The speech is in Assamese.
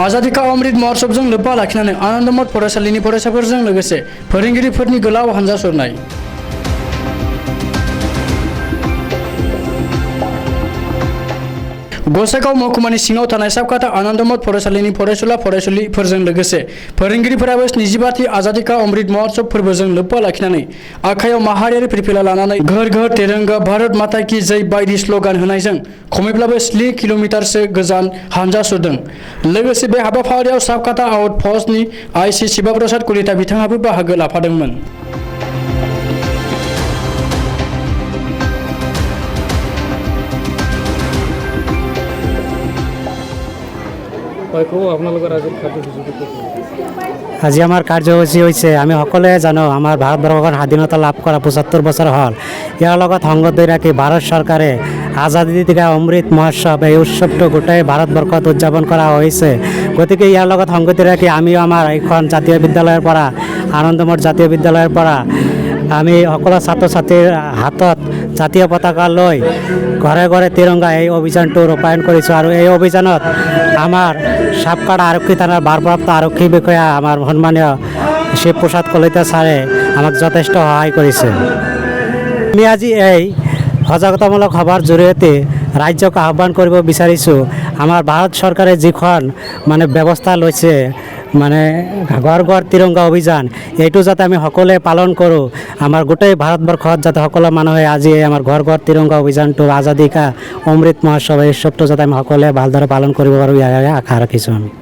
आजादी का अमृत महोत्सवजों लोब्बा लाखिनानै आनन्दमठ फरायसालिनि फरायसाफोरजों लोगोसे फोरोंगिरिफोरनि गोलाव हानजा सुरनाय। गसाइगाव महकुमानि सिङाव थानाय साबकाता आनन्दमठ फरायसालिनि फरायसुला फरायसुलिफोरजों लोगोसे फोरोंगिरिफोराबो 25थि आजादी का अमृत महोत्सव फोरबोजों लोब्बा लाखिनानै आखायाव माहारियारि फिरफिला लानानै घर घर तिरंगा भारत माता की जय बायदि स्लोगान होनायजों खमैब्लाबो 3 किल'मिटारसो गोजान हानजा सुरदों। लोगोसे बे हाबाफारियाव साबकाता आउट फर्सनि आइसि शिवा प्रसाद कलिता बिथाङाबो बाहागो लाफादोंमोन। আজি আমার কার্যসূচী হয়েছে আমি সকলে জানো আমার ভারতবর্ষখন স্বাধীনতা লাভ করা 75 বছর হল। ইয়ার লগত সংগ ধরে রাখি ভারত সরকারে আজাদী কা অমৃত মহোৎসব এই উৎসৱটো গোটেই ভাৰতবৰ্ষত উদযাপন কৰা হৈছে। গতিকে ইয়াৰ লগত সংগতি ৰাখি আমিও আমাৰ এইখন জাতীয় বিদ্যালয়ৰ পৰা আনন্দমঠ জাতীয় বিদ্যালয়ৰ পৰা আমি সকলো ছাত্ৰ ছাত্ৰীৰ হাতত জাতীয় পতাকা লৈ ঘৰে ঘৰে তিৰংগা এই অভিযানটো ৰূপায়ণ কৰিছোঁ। আৰু এই অভিযানত আমাৰ সাবকাটা আৰক্ষী থানাৰ ভাৰপ্ৰাপ্ত আৰক্ষী বিষয়া আমাৰ সন্মানীয় শিৱ প্ৰসাদ কলিতা ছাৰে আমাক যথেষ্ট সহায় কৰিছে। আমি আজি এই সজাগতামূলক সভাৰ জৰিয়তে ৰাজ্যক আহ্বান কৰিব বিচাৰিছোঁ আমাৰ ভাৰত চৰকাৰে যিখন ব্যৱস্থা লৈছে ঘৰ ঘৰ তিৰংগা অভিযান এইটো যাতে আমি সকলোৱে পালন কৰোঁ। আমাৰ গোটেই ভাৰতবৰ্ষত যাতে সকলো মানুহে আজি আমাৰ ঘৰ ঘৰ তিৰংগা অভিযানটো আজাদী কা অমৃত মহোৎসৱ এই উৎসৱটো যাতে আমি সকলোৱে ভালদৰে পালন কৰিব পাৰোঁ ইয়াৰে আশা ৰাখিছোঁ আমি।